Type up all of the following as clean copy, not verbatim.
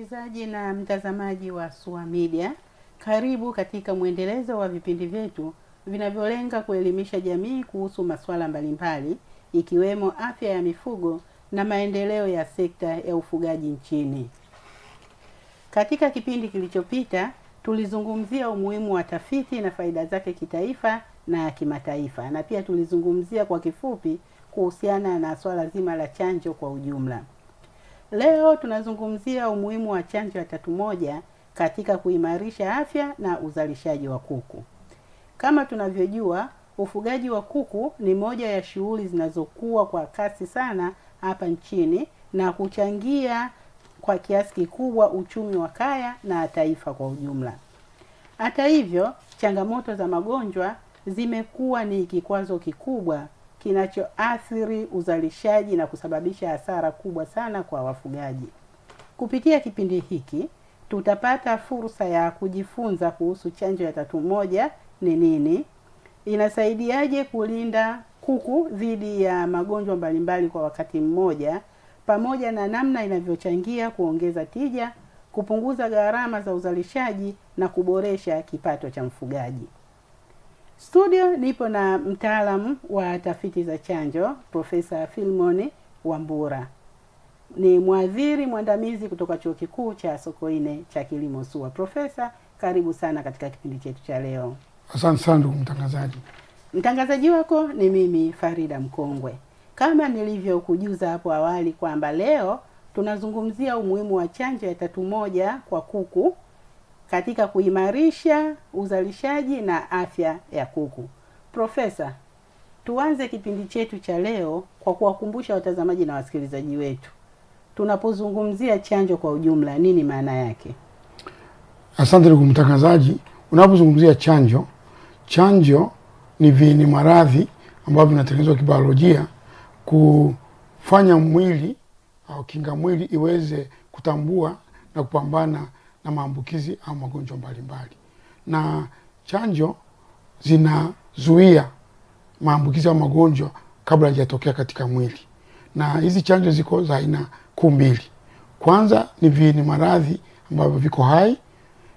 Msikilizaji na mtazamaji wa SUA Media, karibu katika mwendelezo wa vipindi vyetu vinavyolenga kuelimisha jamii kuhusu masuala mbalimbali ikiwemo afya ya mifugo na maendeleo ya sekta ya ufugaji nchini. Katika kipindi kilichopita tulizungumzia umuhimu wa tafiti na faida zake kitaifa na kimataifa, na pia tulizungumzia kwa kifupi kuhusiana na swala zima la chanjo kwa ujumla. Leo tunazungumzia umuhimu wa chanjo ya tatu moja katika kuimarisha afya na uzalishaji wa kuku. Kama tunavyojua, ufugaji wa kuku ni moja ya shughuli zinazokuwa kwa kasi sana hapa nchini na kuchangia kwa kiasi kikubwa uchumi wa kaya na taifa kwa ujumla. Hata hivyo, changamoto za magonjwa zimekuwa ni kikwazo kikubwa kinachoathiri uzalishaji na kusababisha hasara kubwa sana kwa wafugaji. Kupitia kipindi hiki, tutapata fursa ya kujifunza kuhusu chanjo ya tatu moja ni nini, inasaidiaje kulinda kuku dhidi ya magonjwa mbalimbali kwa wakati mmoja, pamoja na namna inavyochangia kuongeza tija, kupunguza gharama za uzalishaji na kuboresha kipato cha mfugaji. Studio nipo na mtaalamu wa tafiti za chanjo, Profesa Philemon Wambura. Ni mwadhiri mwandamizi kutoka Chuo Kikuu cha Sokoine cha Kilimo SUA. Profesa, karibu sana katika kipindi chetu cha leo. Asante sana ndugu mtangazaji. Mtangazaji wako ni mimi Farida Mkongwe. Kama nilivyokujuza hapo awali kwamba leo tunazungumzia umuhimu wa chanjo ya tatu moja kwa kuku katika kuimarisha uzalishaji na afya ya kuku. Profesa, tuanze kipindi chetu cha leo kwa kuwakumbusha watazamaji na wasikilizaji wetu, tunapozungumzia chanjo kwa ujumla, nini maana yake? Asante ndugu mtangazaji. Unapozungumzia chanjo ni viini maradhi ambavyo vinatengenezwa kibiolojia kufanya mwili au kinga mwili iweze kutambua na kupambana na maambukizi au magonjwa mbalimbali. Na chanjo zinazuia maambukizi au magonjwa kabla hayajatokea katika mwili. Na hizi chanjo ziko za aina kuu mbili. Kwanza ni viini maradhi ambavyo viko hai.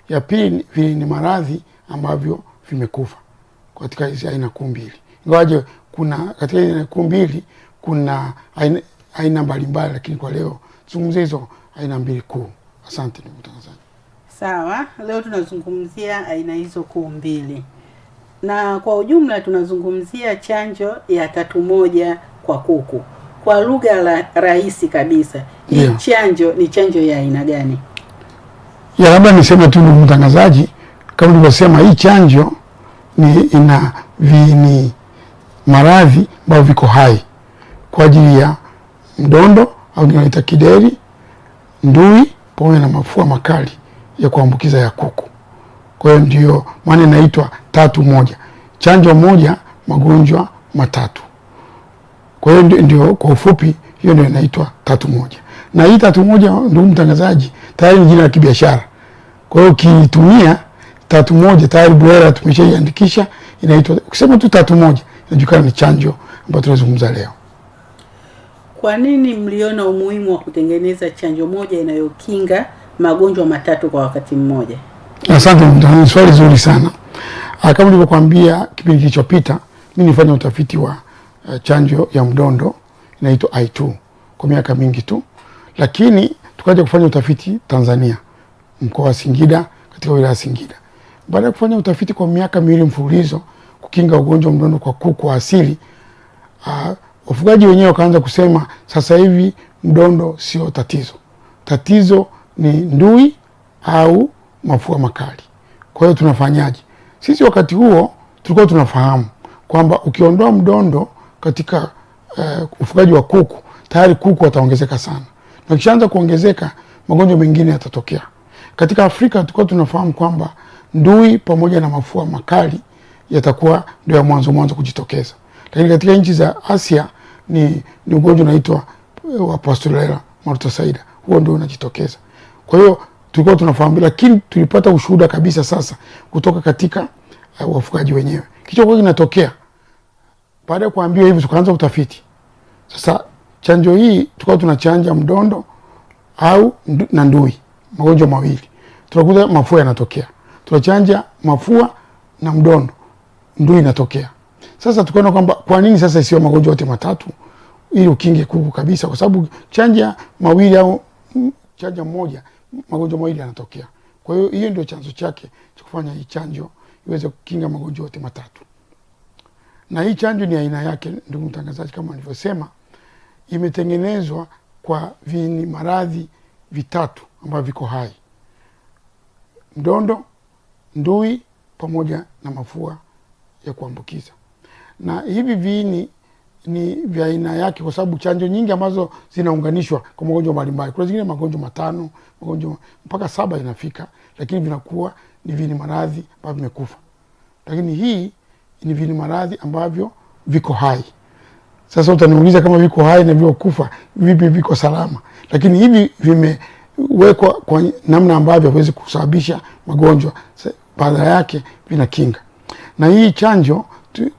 Ya pili viini maradhi ambavyo vimekufa. Katika hizi aina kuu mbili, ingawaje kuna katika aina kuu mbili kuna aina mbalimbali, lakini kwa leo tuzungumzie hizo aina mbili kuu. Asante ndugu mtangazaji. Sawa, leo tunazungumzia aina hizo kuu mbili. Na kwa ujumla tunazungumzia chanjo ya tatu moja kwa kuku. Kwa lugha rahisi kabisa, hii chanjo ni chanjo ya aina gani? Labda niseme tu ndugu mtangazaji, kama nilivyosema, hii chanjo ina viini maradhi ambavyo viko hai kwa ajili ya mdondo au tunaita kideri, ndui pamoja na mafua makali ya kuambukiza ya kuku. Kwa hiyo ndio maana inaitwa tatu moja. Chanjo moja, magonjwa matatu. Kwa hiyo ndio kwa ufupi hiyo ndio inaitwa tatu moja. Na hii tatu moja ndugu mtangazaji tayari ni jina la kibiashara. Kwa hiyo ukitumia tatu moja tayari BWERA tumeshaiandikisha, inaitwa, ukisema tu tatu moja inajulikana ni chanjo ambayo tunazungumza leo. Kwa nini mliona umuhimu wa kutengeneza chanjo moja inayokinga magonjwa matatu kwa wakati mmoja? Asante mtazamaji, swali zuri sana. Kama nilivyokuambia kipindi kilichopita, mimi nilifanya utafiti wa chanjo ya mdondo inaitwa I2 kwa miaka mingi tu. Lakini tukaja kufanya utafiti Tanzania, mkoa wa Singida, katika wilaya Singida. Baada ya kufanya utafiti kwa miaka miwili mfululizo kukinga ugonjwa mdondo kwa kuku wa asili, wafugaji wenyewe wakaanza kusema sasa hivi mdondo sio tatizo. Tatizo ni ndui au mafua makali. Kwa hiyo tunafanyaje? Sisi wakati huo tulikuwa tunafahamu kwamba ukiondoa mdondo katika ufugaji wa kuku, tayari kuku wataongezeka sana. Na kishaanza kuongezeka, magonjwa mengine yatatokea. Katika Afrika tulikuwa tunafahamu kwamba ndui pamoja na mafua makali yatakuwa ndio ya mwanzo kujitokeza. Lakini katika nchi za Asia ni ugonjwa unaitwa wa Pasteurella marutosaidia, huo ndio unajitokeza. Kwa hiyo tulikuwa tunafahamu, lakini tulipata ushuhuda kabisa sasa kutoka katika wafugaji wenyewe. Kilichokuwa kinatokea baada ya kuambiwa hivi, tukaanza utafiti. Sasa chanjo hii tulikuwa tunachanja mdondo au na ndui. magonjwa mawili, tunakuta mafua yanatokea. Tunachanja mafua na mdondo, ndui inatokea. Sasa tukaona kwamba kwa nini sasa isiwe magonjwa yote matatu ili ukinge kuku kabisa, kwa sababu chanja mawili au chanja moja, magonjwa mawili yanatokea. Kwa hiyo hiyo ndio chanzo chake cha kufanya hii chanjo iweze kukinga magonjwa yote matatu. Na hii chanjo ni aina yake, ndugu mtangazaji, kama nilivyosema, imetengenezwa kwa viini maradhi vitatu ambavyo viko hai: mdondo, ndui pamoja na mafua ya kuambukiza. Na hivi viini ni vya aina yake kwa sababu chanjo nyingi ambazo zinaunganishwa kwa magonjwa mbalimbali, kuna zingine magonjwa 5, magonjwa mpaka 7 inafika, lakini vinakuwa ni viini maradhi ambavyo vimekufa. Lakini hii ni viini maradhi ambavyo viko hai. Sasa utaniuliza kama viko hai na viko kufa, vipi viko salama? Lakini hivi vimewekwa kwa namna ambavyo hawezi kusababisha magonjwa, baada yake vina kinga. Na hii chanjo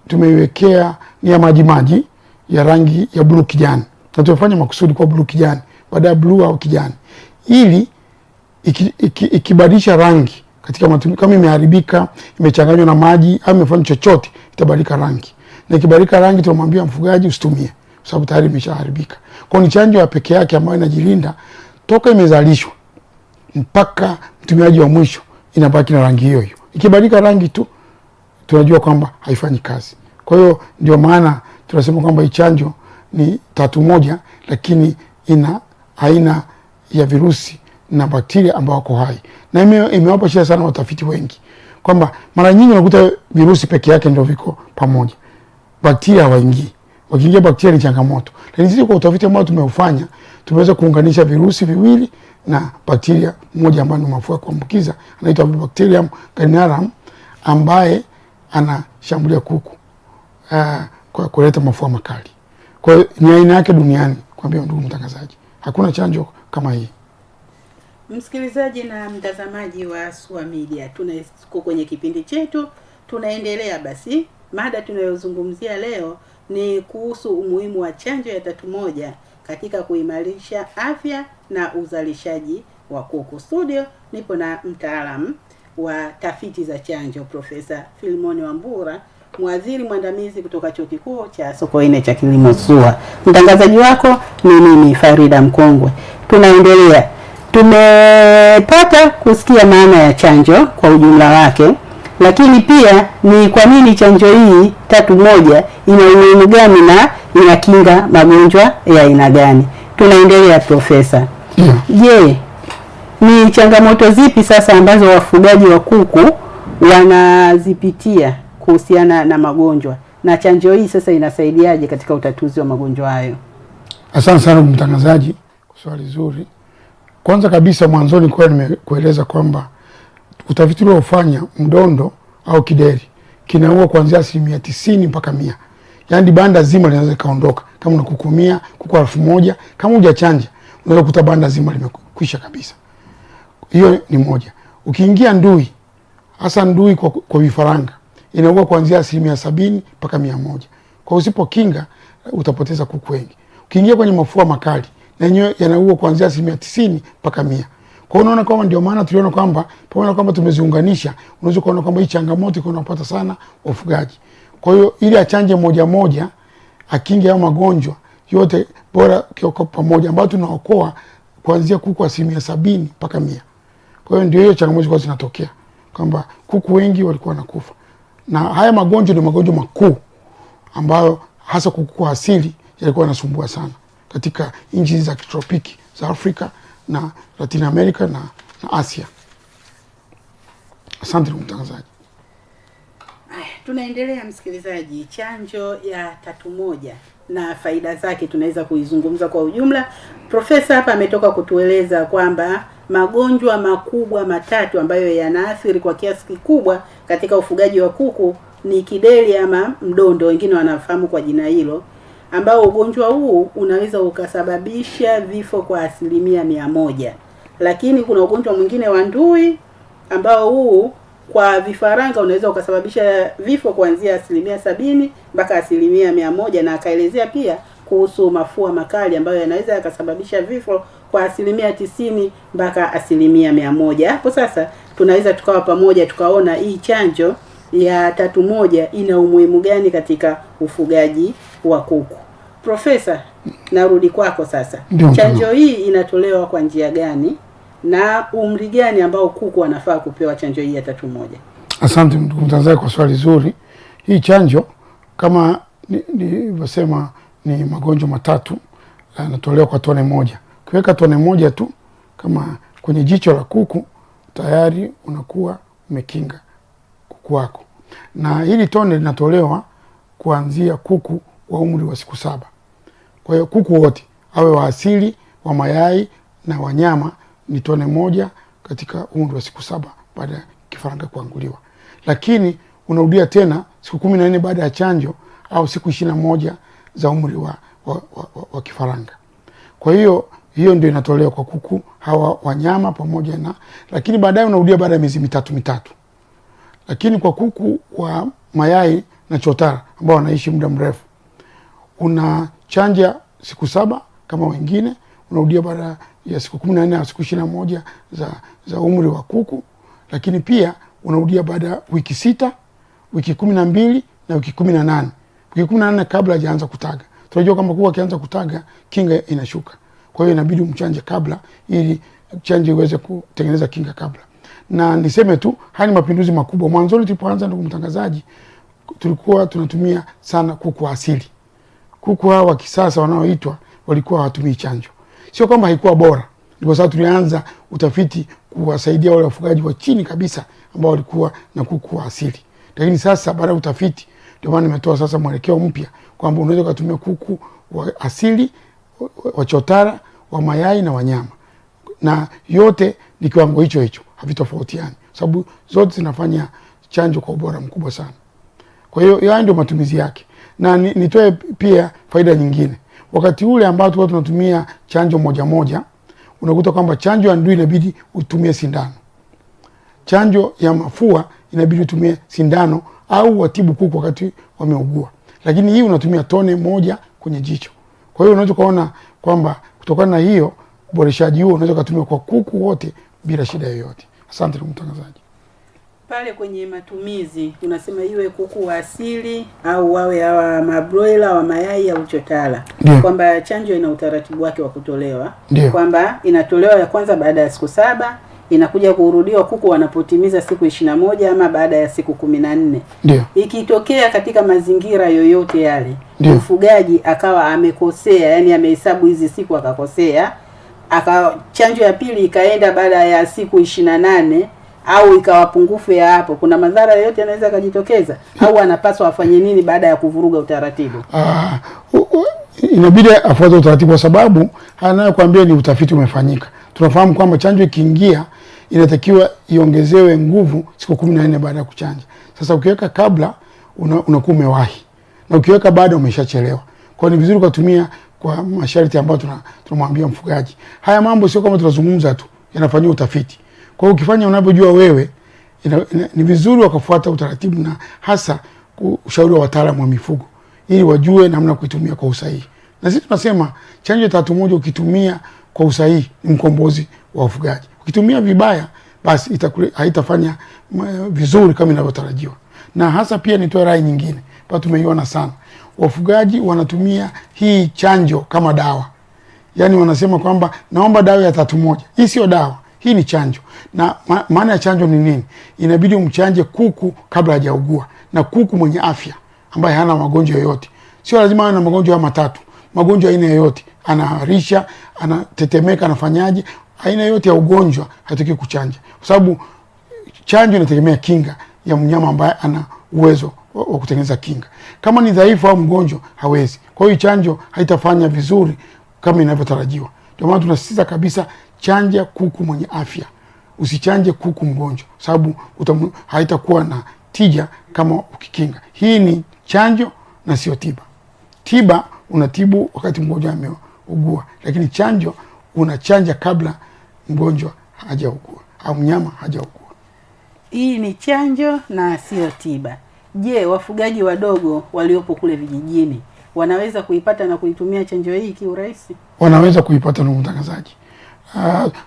tumeiwekea ni ya maji ya rangi ya blue kijani. Na tumefanya makusudi kwa blue kijani baada ya blue au kijani, ili ikibadilisha rangi katika matumizi, kama imeharibika, imechanganywa na maji au imefanya chochote, itabadilika rangi. Na ikibadilika rangi, tunamwambia mfugaji usitumie kwa sababu tayari imeshaharibika. Kwa ni chanjo ya pekee yake ambayo inajilinda toka imezalishwa mpaka mtumiaji wa mwisho, inabaki na rangi hiyo hiyo. Ikibadilika rangi tu tunajua kwamba haifanyi kazi. Kwa hiyo ndio maana tunasema kwamba hii chanjo ni 3-1, lakini ina aina ya virusi na bakteria ambao wako hai. Na imewapa shida sana watafiti wengi kwamba mara nyingi unakuta virusi peke yake ndio viko pamoja, bakteria hawaingii. Wakiingia bakteria ni changamoto. Lakini sisi kwa utafiti ambao tumeufanya, tumeweza kuunganisha virusi viwili na bakteria mmoja ambaye ni mafua kuambukiza, anaitwa Bacterium gardnerianum, ambaye anashambulia kuku kwa kuleta mafua makali. Kwa hiyo ni aina yake duniani, kwambia ndugu mtangazaji, hakuna chanjo kama hii. Msikilizaji na mtazamaji wa SUA Media, tuko kwenye kipindi chetu, tunaendelea. Basi mada tunayozungumzia leo ni kuhusu umuhimu wa chanjo ya 3-1 katika kuimarisha afya na uzalishaji wa kuku. Studio nipo na mtaalamu wa tafiti za chanjo, Profesa Philemon Wambura, mwadhiri mwandamizi kutoka Chuo Kikuu cha Sokoine cha Kilimo SUA. Mtangazaji wako ni mimi Farida Mkongwe. Tunaendelea. Tumepata kusikia maana ya chanjo kwa ujumla wake, lakini pia ni kwa nini chanjo hii 3-1 ina umuhimu gani na inakinga magonjwa ya aina gani? Tunaendelea, Profesa. Je, ni changamoto zipi sasa ambazo wafugaji wa kuku wanazipitia kuhusiana na magonjwa, na chanjo hii sasa inasaidiaje katika utatuzi wa magonjwa hayo? Asante sana mtangazaji kwa swali zuri. Kwanza kabisa, mwanzoni kwa nimekueleza kwamba utafiti uliofanya mdondo au kideri kinaua kuanzia 90% mpaka 100. Yaani banda zima linaweza kaondoka. Kama una kuku 100, kuku 1000, kama hujachanja unaweza kukuta banda zima limekwisha kabisa. Hiyo ni moja. Ukiingia ndui, hasa ndui kwa vifaranga, inaua kuanzia 70% mpaka 100. Kwa usipokinga utapoteza kuku wengi. Ukiingia kwenye mafua makali, na yenyewe yanaua kuanzia 90% mpaka 100. Kwa hiyo unaona kwamba ndio maana tuliona kwamba pamoja na kwamba tumeziunganisha, unaweza kuona kwamba hii changamoto iko inapata sana wafugaji. Kwa hiyo ili achanje moja akinge ya magonjwa yote bora kioko pamoja, ambayo tunaokoa kuanzia kuku 70% mpaka 100. Kwa hiyo ndio hiyo changamoto kwa zinatokea kwamba kuku wengi walikuwa wanakufa. Na haya magonjwa ni magonjwa makuu ambayo hasa kuku asili yalikuwa yanasumbua sana katika nchi za kitropiki za Afrika na Latin America na Asia. Asante mtangazaji. Tunaendelea, msikilizaji. Chanjo ya 3-1 na faida zake tunaweza kuizungumza kwa ujumla. Profesa hapa ametoka kutueleza kwamba magonjwa makubwa 3 ambayo yanaathiri kwa kiasi kikubwa katika ufugaji wa kuku ni kideri ama mdondo, wengine wanafahamu kwa jina hilo, ambao ugonjwa huu unaweza ukasababisha vifo kwa 100%. Lakini kuna ugonjwa mwingine wa ndui ambao huu kwa vifaranga unaweza ukasababisha vifo kuanzia 70% mpaka 100%, na akaelezea pia kuhusu mafua makali ambayo yanaweza yakasababisha vifo kwa 90% mpaka 100%. Hapo sasa tunaweza tukawa pamoja tukaona hii chanjo ya 3-1 ina umuhimu gani katika ufugaji wa kuku. Profesa, narudi kwako sasa. Chanjo hii inatolewa kwa njia gani na umri gani ambao kuku wanafaa kupewa chanjo hii ya 3-1? Asante ndugu mtangazaji kwa swali zuri. Hii chanjo kama nilivyosema ni magonjwa matatu, yanatolewa kwa tone moja. Ukiweka tone moja tu kama kwenye jicho la kuku, tayari unakuwa umekinga kuku wako. Na hili tone linatolewa kuanzia kuku wa umri wa siku 7. Kwa hiyo kuku wote awe wa asili, wa mayai na wanyama, ni tone moja katika umri wa siku 7 baada ya kifaranga kuanguliwa. Lakini unarudia tena siku 14 baada ya chanjo au siku 21 za umri wa kifaranga. Kwa hiyo ndio inatolewa kwa kuku hawa wanyama pamoja na, lakini baadaye unarudia baada ya miezi mitatu. Lakini kwa kuku wa mayai na chotara ambao wanaishi muda mrefu, unachanja siku 7 kama wengine, unarudia baada ya siku 14 au siku 21 za umri wa kuku. Lakini pia unarudia baada ya wiki 6, wiki 12 na wiki 18. Wiki 18 kabla hajaanza kutaga. Tunajua kama kuku akianza kutaga kinga inashuka. Kwa hiyo inabidi umchanje kabla ili chanjo iweze kutengeneza kinga kabla. Na niseme tu haya ni mapinduzi makubwa. Mwanzoni tulipoanza, ndugu mtangazaji, tulikuwa tunatumia sana kuku asili. Kuku hawa wa kisasa wanaoitwa walikuwa hawatumii chanjo. Sio kwamba haikuwa bora. Ndipo sasa tulianza utafiti kuwasaidia wale wafugaji wa chini kabisa ambao walikuwa na kuku wa asili. Lakini sasa baada ya utafiti ndio maana nimetoa sasa mwelekeo mpya kwamba unaweza kutumia kuku wa asili, wa chotara, wa mayai na wanyama. Na yote ni kiwango hicho, havitofautiani. Sababu zote zinafanya chanjo kwa ubora mkubwa sana. Kwa hiyo haya ndio matumizi yake. Na nitoe pia faida nyingine. Wakati ule ambao tulikuwa tunatumia chanjo moja, unakuta kwamba chanjo ya ndui inabidi utumie sindano. Chanjo ya mafua inabidi utumie sindano au watibu kuku wakati wameugua. Lakini hii unatumia tone moja kwenye jicho. Kwa hiyo unaweza kuona kwamba kutokana na hiyo uboreshaji huo unaweza kutumia kwa kuku wote bila shida yoyote. Asante ndugu mtangazaji. Pale kwenye matumizi unasema iwe kuku wa asili au wawe hawa mabroiler wa mayai au chotara. Kwamba chanjo ina utaratibu wake wa kutolewa. Kwamba inatolewa ya kwanza baada ya siku 7, inakuja kurudiwa kuku wanapotimiza siku 21 ama baada ya siku 14. Ikitokea katika mazingira yoyote yale, mfugaji akawa amekosea, yani amehesabu hizi siku akakosea, chanjo ya pili ikaenda baada ya siku 28 au ikawa pungufu ya hapo, kuna madhara yote yanaweza kujitokeza au anapaswa afanye nini baada ya kuvuruga utaratibu? Inabidi afuate utaratibu kwa sababu anayokuambia ni utafiti umefanyika. Tunafahamu kwamba chanjo ikiingia inatakiwa iongezewe nguvu siku 14 baada ya kuchanja. Sasa ukiweka kabla unakuwa umewahi. Na ukiweka baada umeshachelewa. Kwa ni vizuri kutumia kwa masharti ambayo tunamwambia mfugaji. Haya mambo sio kama tunazungumza tu, yanafanywa utafiti. Kwa hiyo ukifanya unavyojua wewe, ni vizuri wakafuata utaratibu na hasa ushauri wa wataalamu wa mifugo ili wajue namna kuitumia kwa usahihi. Na sisi tunasema chanjo 3-1 ukitumia kwa usahihi ni mkombozi wa wafugaji. Ukitumia vibaya basi haitafanya vizuri kama inavyotarajiwa. Na hasa pia nitoe rai nyingine, kwa tumeiona sana. Wafugaji wanatumia hii chanjo kama dawa. Yaani wanasema kwamba naomba dawa ya 3-1. Hii sio dawa. Hii ni chanjo. Na maana ya chanjo ni nini? Inabidi umchanje kuku kabla hajaugua, na kuku mwenye afya ambaye hana magonjwa yoyote. Sio lazima awe na magonjwa matatu. Magonjwa aina yoyote, anaharisha, anatetemeka, anafanyaje, aina yoyote ya ugonjwa hataki kuchanja. Kwa sababu chanjo inategemea kinga ya mnyama ambaye ana uwezo wa kutengeneza kinga. Kama ni dhaifu au mgonjwa hawezi. Kwa hiyo chanjo haitafanya vizuri kama inavyotarajiwa. Ndio maana tunasisitiza kabisa, chanja kuku mwenye afya. Usichanje kuku mgonjwa, sababu haitakuwa na tija kama ukikinga. Hii ni chanjo na sio tiba. Tiba unatibu wakati mgonjwa ameugua, lakini chanjo unachanja kabla mgonjwa hajaugua au mnyama hajaugua. Hii ni chanjo na sio tiba. Je, wafugaji wadogo waliopo kule vijijini wanaweza kuipata na kuitumia chanjo hii kiurahisi? Wanaweza kuipata ndugu mtangazaji.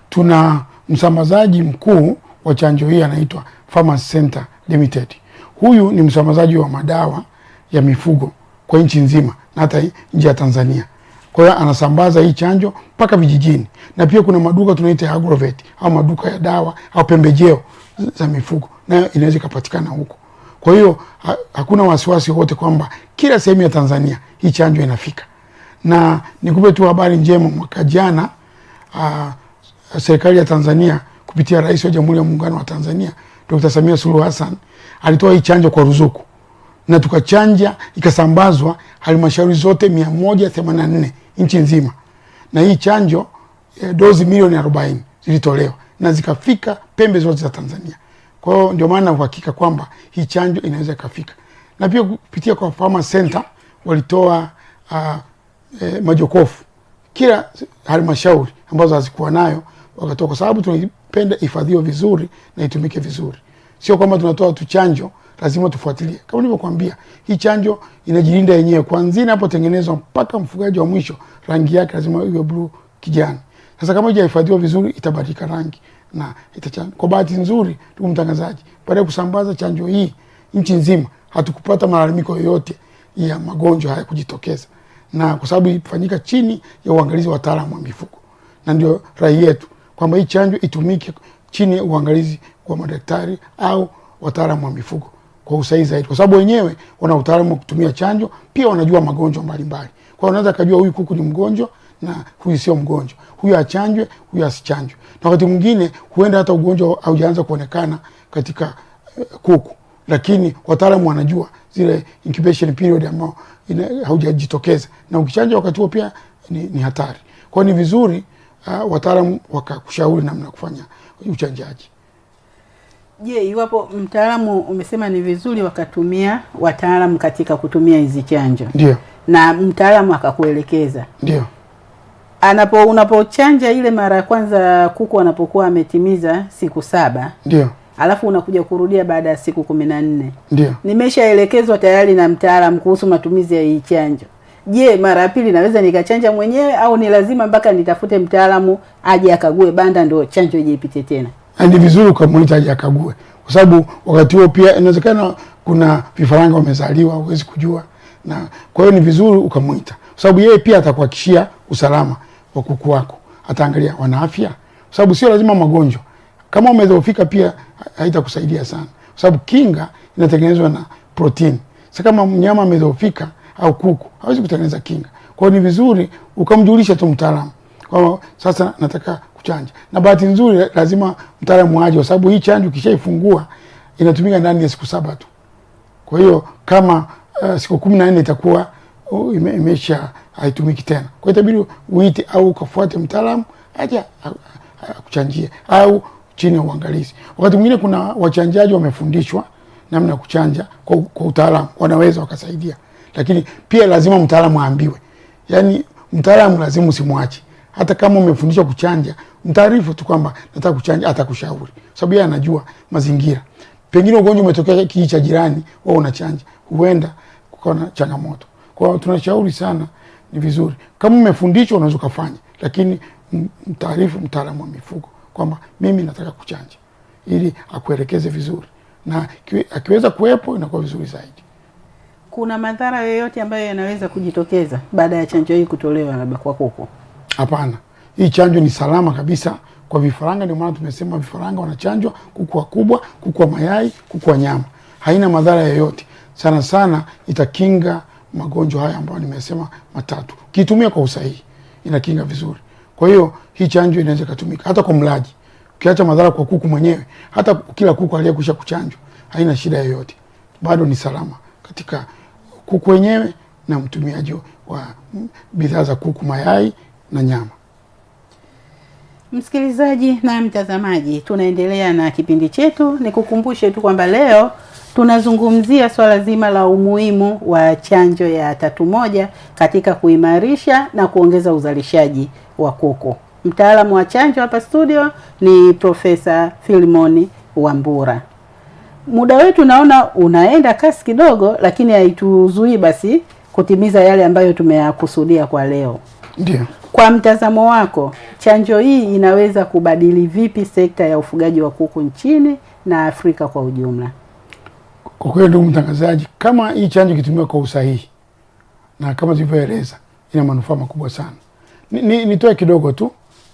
tuna msambazaji mkuu wa chanjo hii anaitwa Pharmacy Center Limited. Huyu ni msambazaji wa madawa ya mifugo kwa nchi nzima na hata nje ya Tanzania. Kwa hiyo anasambaza hii chanjo mpaka vijijini. Na pia kuna maduka tunaita agrovet au maduka ya dawa au pembejeo za mifugo, nayo inaweza kupatikana huko. Kwa hiyo hakuna wasiwasi wote kwamba kila sehemu ya Tanzania hii chanjo inafika. Na nikupe tu habari njema, mwaka jana serikali ya Tanzania kupitia Rais wa Jamhuri ya Muungano wa Tanzania Dr. Samia Suluhu Hassan alitoa hii chanjo kwa ruzuku, na tukachanja ikasambazwa halmashauri zote 184 nchi nzima. Na hii chanjo dozi milioni 40 zilitolewa na zikafika pembe zote za Tanzania. Kwa hiyo ndio maana uhakika kwamba hii chanjo inaweza ikafika. Na pia kupitia kwa Pharmacy Center walitoa majokofu kila halmashauri ambazo hazikuwa nayo wakatoa, kwa sababu tunapenda hifadhiwe vizuri na itumike vizuri. Sio kwamba tunatoa tu chanjo, lazima tufuatilie. Kama nilivyokuambia, hii chanjo inajilinda yenyewe kuanzia inapotengenezwa mpaka mfugaji wa mwisho, rangi yake lazima iwe blue kijani. Sasa kama haijahifadhiwa vizuri itabadilika rangi na itachana. Kwa bahati nzuri, ndugu mtangazaji, baada ya kusambaza chanjo hii nchi nzima, hatukupata malalamiko yoyote ya magonjwa haya kujitokeza. Na kwa sababu ifanyika chini ya uangalizi wa wataalamu wa mifugo. Na ndio rai yetu kwamba hii chanjo itumike chini ya uangalizi wa madaktari au wataalamu wa mifugo kwa usahihi zaidi, kwa sababu wenyewe wana utaalamu wa kutumia chanjo, pia wanajua magonjwa mbalimbali. Kwa hiyo unaweza kujua huyu kuku ni mgonjwa na huyu sio mgonjwa, huyu achanjwe, huyu asichanjwe. Na wakati mwingine huenda hata ugonjwa haujaanza kuonekana katika kuku, lakini wataalamu wanajua zile incubation period ambao haujajitokeza, na ukichanja wakati huo pia ni hatari. Kwa hiyo ni vizuri wataalamu wakakushauri namna kufanya uchanjaji. Je, iwapo mtaalamu umesema ni vizuri wakatumia wataalamu katika kutumia hizi chanjo. Ndio. Na mtaalamu akakuelekeza. Ndio. Unapochanja ile mara ya kwanza kuku anapokuwa ametimiza siku 7. Ndio. Alafu unakuja kurudia baada ya siku 14. Ndio. Nimeshaelekezwa tayari na mtaalamu kuhusu matumizi ya hii chanjo. Je, mara ya pili naweza nikachanja mwenyewe au ni lazima mpaka nitafute mtaalamu aje akague banda ndio chanjo ije ipite tena? Ni vizuri kumuita aje akague, kwa sababu wakati huo pia inawezekana kuna vifaranga wamezaliwa, huwezi kujua. Na kwa hiyo ni vizuri ukamuita, kwa sababu yeye pia atakuhakikishia usalama wa kuku wako, ataangalia wana afya, kwa sababu sio lazima magonjwa. Kama umedhoofika pia haitakusaidia sana, kwa sababu kinga inatengenezwa na protein. Sasa kama mnyama amedhoofika au kuku hawezi kutengeneza kinga. Kwa hiyo ni vizuri ukamjulisha tu mtaalamu kwa sasa nataka kuchanja. Na bahati nzuri lazima mtaalamu aje, kwa sababu hii chanjo kishaifungua inatumika ndani ya siku 7 tu. Kwa hiyo kama siku 14 itakuwa imesha haitumiki tena. Kwa hiyo itabidi uite au ukafuate mtaalamu aje kuchanjia au chini ya uangalizi. Wakati mwingine kuna wachanjaji wamefundishwa namna ya kuchanja kwa utaalamu, wanaweza wakasaidia. Lakini pia lazima mtaalamu aambiwe. Yaani mtaalamu lazima usimwache. Hata kama umefundishwa kuchanja, mtaarifu tu kwamba nataka kuchanja, atakushauri. Sababu yeye anajua mazingira. Pengine ugonjwa umetokea kijiji cha jirani, wewe unachanja, huenda kukawa na changamoto. Kwa hiyo tunashauri sana, ni vizuri kama umefundishwa unaweza kufanya, lakini mtaarifu mtaalamu wa mifugo kwamba mimi nataka kuchanja, ili akuelekeze vizuri, na akiweza kuwepo inakuwa vizuri zaidi. Kuna madhara yoyote ambayo yanaweza kujitokeza baada ya chanjo hii kutolewa labda kwa kuku? Hapana. Hii chanjo ni salama kabisa kwa vifaranga, ndio maana tumesema vifaranga wanachanjwa, kuku wakubwa, kuku wa mayai, kuku wa nyama. Haina madhara yoyote. Sana sana itakinga magonjwa haya ambayo nimesema matatu. Ukitumia kwa usahihi inakinga vizuri. Kwa hiyo hii chanjo inaweza kutumika hata kwa mlaji. Ukiacha madhara kwa kuku mwenyewe, hata kila kuku aliyekwisha kuchanjwa haina shida yoyote. Bado ni salama katika kuku wenyewe na mtumiaji wa bidhaa za kuku, mayai na nyama. Msikilizaji na mtazamaji, tunaendelea na kipindi chetu. Nikukumbushe tu kwamba leo tunazungumzia swala zima la umuhimu wa chanjo ya tatu moja katika kuimarisha na kuongeza uzalishaji wa kuku. Mtaalamu wa chanjo hapa studio ni Profesa Philemon Wambura. Muda wetu naona unaenda kasi kidogo, lakini haituzuii basi kutimiza yale ambayo tumeyakusudia kwa leo. Ndio. Kwa mtazamo wako, chanjo hii inaweza kubadili vipi sekta ya ufugaji wa kuku nchini na Afrika kwa ujumla? Kwa kweli ndugu mtangazaji, kama hii chanjo ikitumiwa kwa usahihi na kama zilivyoeleza, ina manufaa makubwa sana. Nitoe kidogo tu.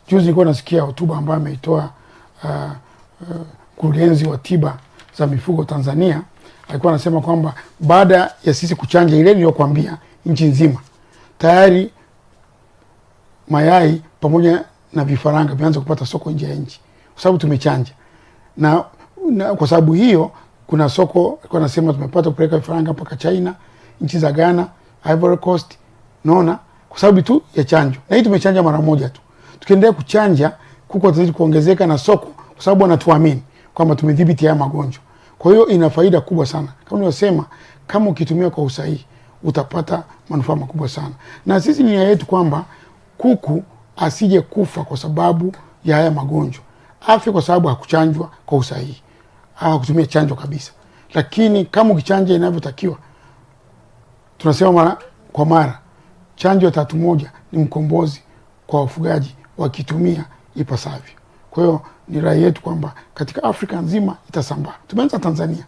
Juzi nilikuwa nasikia hotuba ambayo ameitoa mkurugenzi wa tiba za mifugo Tanzania. Alikuwa anasema kwamba baada ya sisi kuchanja ile niliyokuambia nchi nzima, tayari mayai pamoja na vifaranga vianze kupata soko nje ya nchi kwa sababu tumechanja. Na kwa sababu hiyo kuna soko, alikuwa anasema tumepata kupeleka vifaranga mpaka China, nchi za Ghana, Ivory Coast, naona kwa sababu tu ya chanjo. Na hii tumechanja mara moja tu. Tukiendelea kuchanja, kuku watazidi kuongezeka na soko kwa sababu wanatuamini kwamba tumedhibiti haya magonjwa. Kwa hiyo ina faida kubwa sana. Kama nilivyosema, kama ukitumia kwa usahihi utapata manufaa makubwa sana. Na sisi nia yetu kwamba kuku asije kufa kwa sababu ya haya magonjwa. Afi kwa sababu hakuchanjwa kwa usahihi. Hakutumia chanjo kabisa. Lakini kama ukichanja inavyotakiwa, tunasema mara kwa mara, chanjo ya 3-1 ni mkombozi kwa wafugaji wakitumia ipasavyo. Kwa hiyo ni rai yetu kwamba katika Afrika nzima itasambaa. Tumeanza Tanzania,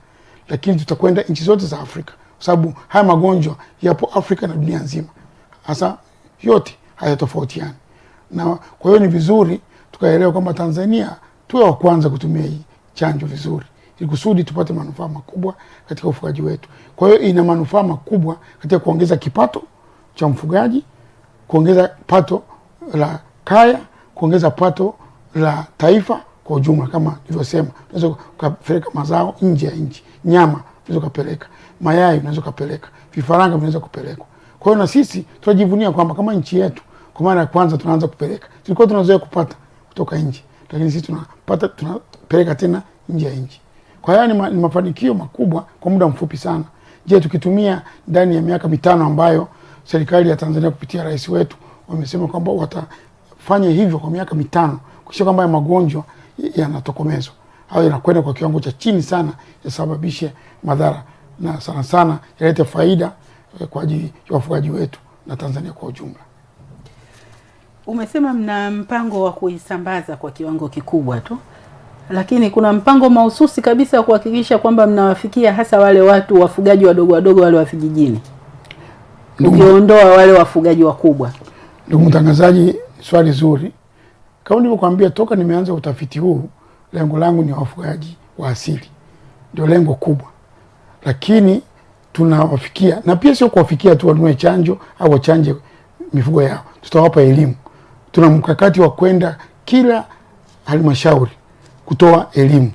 lakini tutakwenda nchi zote za Afrika kwa sababu haya magonjwa yapo Afrika na dunia nzima. Hasa yote hayatofautiani. Na kwa hiyo ni vizuri tukaelewa kwamba Tanzania tuwe wa kwanza kutumia hii chanjo vizuri, ili kusudi tupate manufaa makubwa katika ufugaji wetu. Kwa hiyo ina manufaa makubwa katika kuongeza kipato cha mfugaji, kuongeza pato la kaya, kuongeza pato la taifa kwa ujumla. Kama nilivyosema, unaweza kupeleka mazao nje ya nchi, nyama unaweza kupeleka, mayai unaweza kupeleka, vifaranga vinaweza kupelekwa. Kwa hiyo na sisi tunajivunia kwamba kama nchi yetu kwa mara ya kwanza tunaanza kupeleka. Tulikuwa tunazoea kupata kutoka nje, lakini sisi tunapeleka tena nje ya nchi. Kwa hiyo ni mafanikio makubwa kwa muda mfupi sana. Je, tukitumia ndani ya miaka 5 ambayo serikali ya Tanzania kupitia rais wetu wamesema kwamba watafanya hivyo kwa miaka 5 kisha kwamba magonjwa yanatokomezwa au yanakwenda kwa kiwango cha chini sana, yasababishe madhara na sana sana yalete faida kwa ajili ya wafugaji wetu na Tanzania kwa ujumla. Umesema mna mpango wa kuisambaza kwa kiwango kikubwa tu, lakini kuna mpango mahususi kabisa kuhakikisha kwamba mnawafikia hasa wale watu wafugaji wadogo wadogo, wale wa vijijini, ukiondoa wale wafugaji wakubwa? Ndugu mtangazaji, swali zuri. Kama nilivyokuambia toka nimeanza utafiti huu, lengo langu ni wafugaji wa asili. Ndio lengo kubwa. Lakini tunawafikia, na pia sio kuwafikia tu wanunue chanjo au wachanje mifugo yao. Tutawapa elimu. Tuna mkakati wa kwenda kila halmashauri kutoa elimu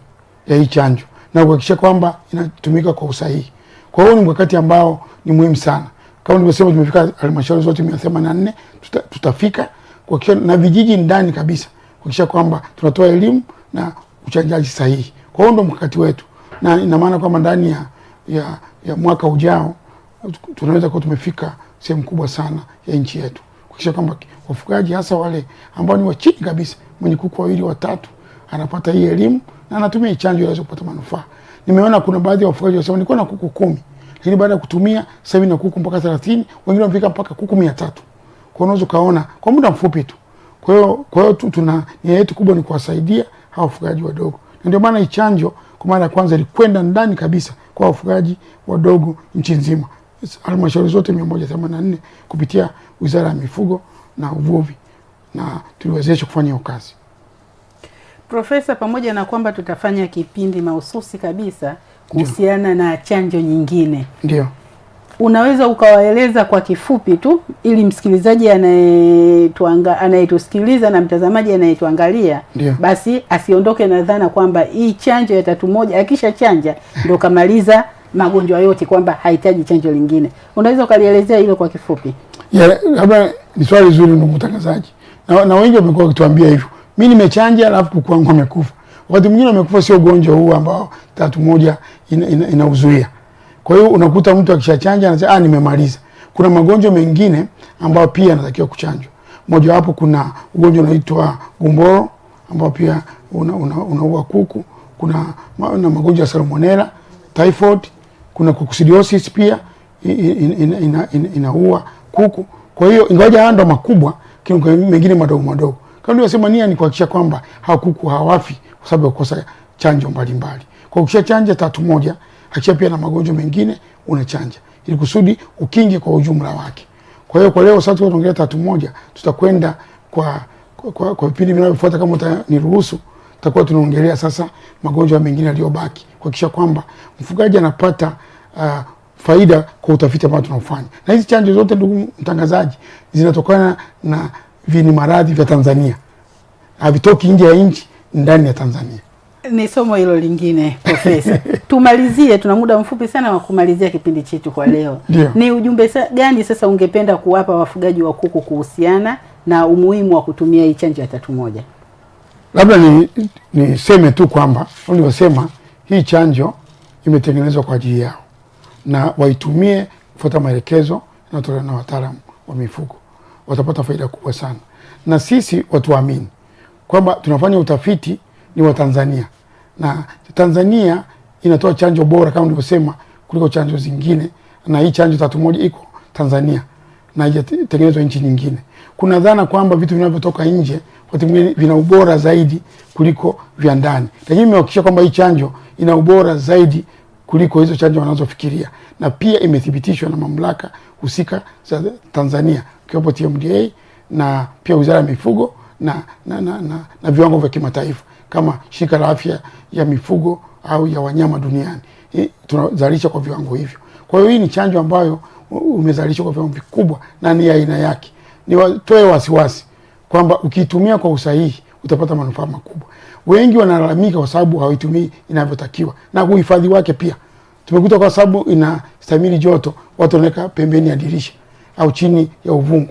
ya hii chanjo na kuhakikisha kwamba inatumika kwa usahihi. Kwa hiyo ni mkakati ambao ni muhimu sana. Kama nilivyosema, tumefika halmashauri zote 184, tutafika kuhakikisha na vijiji ndani kabisa kuhakikisha kwamba tunatoa elimu na uchanjaji sahihi. Kwa hiyo ndio mkakati wetu. Na ina maana kwamba ndani ya mwaka ujao tunaweza kuwa tumefika sehemu kubwa sana ya nchi yetu. Kuhakikisha kwamba wafugaji hasa wale ambao ni wa chini kabisa, mwenye kuku 2 3 anapata hii elimu na anatumia chanjo ili kupata manufaa. Nimeona kuna baadhi ya wafugaji wanasema nilikuwa na kuku 10, lakini baada ya kutumia sasa hivi na kuku mpaka 30, wengine wamefika mpaka kuku 300. Kwa unaweza kaona kwa muda mfupi tu. Kwa hiyo tuna nia yetu kubwa ni kuwasaidia hao wafugaji wadogo. Na ndio maana hii chanjo kwa mara ya kwanza ilikwenda ndani kabisa kwa wafugaji wadogo nchi nzima. Halmashauri zote 184 kupitia Wizara ya Mifugo na Uvuvi, na tuliwezesha kufanya hiyo kazi. Profesa, pamoja na kwamba tutafanya kipindi mahususi kabisa kuhusiana na chanjo nyingine, ndio unaweza ukawaeleza kwa kifupi tu ili msikilizaji anayetusikiliza na mtazamaji anayetuangalia basi asiondoke na dhana kwamba hii chanjo ya 3-1 akisha chanja ndio kamaliza magonjwa yote, kwamba hahitaji chanjo lingine? Unaweza ukalielezea hilo kwa kifupi? Labda ni swali zuri ndugu mtangazaji. Na wengi wamekuwa wakituambia hivyo. Mimi nimechanja alafu kuku wangu wamekufa. Wakati mwingine wamekufa sio ugonjwa huu ambao 3-1 inauzuia. Kwa hiyo unakuta mtu akishachanja anasema nimemaliza. Kuna magonjwa mengine ambao pia yanatakiwa kuchanjwa. Moja wapo kuna ugonjwa unaitwa gumboro ambao pia unaua kuku. Kuna magonjwa ya salmonella, typhoid, kuna coccidiosis pia inaua kuku. Kwa hiyo ingawa haya ndo makubwa, lakini kwa mengine madogo madogo. Kama nilivyosema, nia ni kuhakikisha kwamba hawa kuku hawafi kwa sababu ya kukosa chanjo mbalimbali. Kwa ukisha chanja tatu moja, hakikisha pia na magonjwa mengine unachanja ili kusudi ukinge kwa ujumla wake. Kwa hiyo kwa leo sasa tunaongelea tatu moja, tutakwenda kwa vipindi vinavyofuata kama utaniruhusu, tutakuwa tunaongelea sasa magonjwa mengine yaliyobaki kuhakikisha kwamba mfugaji anapata faida kwa utafiti ambao tunafanya. Na hizi chanjo zote, ndugu mtangazaji, zinatokana na vini maradhi vya Tanzania. Havitoki nje ya nchi, ndani ya Tanzania. Ni somo hilo lingine, Profesa. Tumalizie, tuna muda mfupi sana wa kumalizia kipindi chetu kwa leo. Ni ujumbe gani sasa ungependa kuwapa wafugaji wa kuku kuhusiana na umuhimu wa kutumia hii chanjo ya tatu moja? Labda niseme tu kwamba nilivyosema, hii chanjo imetengenezwa kwa ajili yao na waitumie kufuata maelekezo yanyotolewa na wataalamu wa mifugo. Watapata faida kubwa sana. Na sisi watuamini kwamba tunafanya utafiti ni wa Tanzania, na Tanzania inatoa chanjo bora kama nilivyosema kuliko chanjo zingine, na hii chanjo tatu moja iko Tanzania na haijatengenezwa nchi nyingine. Kuna dhana kwamba vitu vinavyotoka nje wakati mwingine vina ubora zaidi kuliko vya ndani, lakini nimehakikisha kwamba hii chanjo ina ubora zaidi kuliko hizo chanjo wanazofikiria, na pia imethibitishwa na mamlaka husika za Tanzania kiwapo TMDA na pia Wizara ya Mifugo na viwango vya kimataifa kama Shirika la Afya ya Mifugo au ya Wanyama Duniani. Tunazalisha kwa viwango hivyo. Kwa hiyo hii ni chanjo ambayo umezalishwa kwa viwango vikubwa na ni aina yake. Niwatoe wasiwasi kwamba ukiitumia kwa usahihi utapata manufaa makubwa. Wengi wanalalamika kwa sababu hawaitumii inavyotakiwa, na uhifadhi wake pia tumekuta kwa sababu inastahimili joto, watu wanaweka pembeni ya dirisha au chini ya uvungu.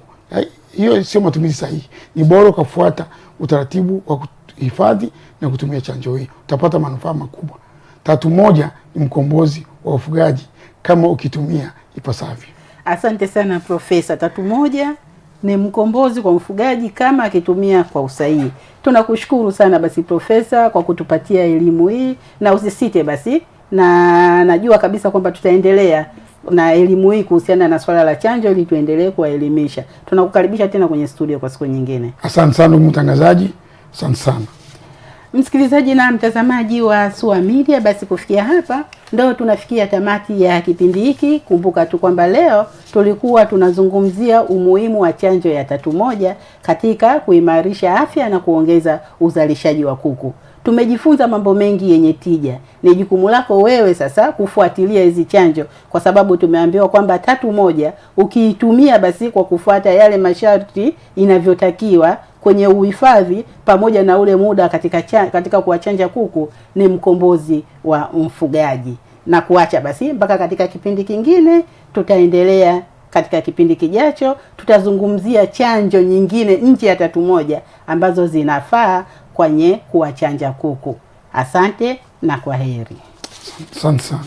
Hiyo sio matumizi sahihi. Ni bora kufuata utaratibu wa kuhifadhi na kutumia chanjo hii, utapata manufaa makubwa. Tatu moja ni mkombozi wa ufugaji kama ukitumia ipasavyo. Asante sana Profesa. Tatu moja ni mkombozi kwa mfugaji kama akitumia kwa usahihi. Tunakushukuru sana basi Profesa kwa kutupatia elimu hii, na usisite basi, na najua kabisa kwamba tutaendelea na elimu hii kuhusiana na swala la chanjo ili tuendelee kuwaelimisha. Tunakukaribisha tena kwenye studio kwa siku nyingine. Asante sana mtangazaji. Asante sana msikilizaji na mtazamaji wa SUA Media. Basi kufikia hapa ndio tunafikia tamati ya kipindi hiki. Kumbuka tu kwamba leo tulikuwa tunazungumzia umuhimu wa chanjo ya tatu moja katika kuimarisha afya na kuongeza uzalishaji wa kuku. Tumejifunza mambo mengi yenye tija. Ni jukumu lako wewe sasa kufuatilia hizi chanjo, kwa sababu tumeambiwa kwamba tatu moja ukiitumia basi kwa kufuata yale masharti inavyotakiwa kwenye uhifadhi pamoja na ule muda katika kuwachanja kuku, ni mkombozi wa mfugaji. Na kuacha basi mpaka katika kipindi kingine, tutaendelea katika kipindi kijacho, tutazungumzia chanjo nyingine nje ya tatu moja ambazo zinafaa kwenye kuwachanja kuku. Asante na kwaheri. Asante sana.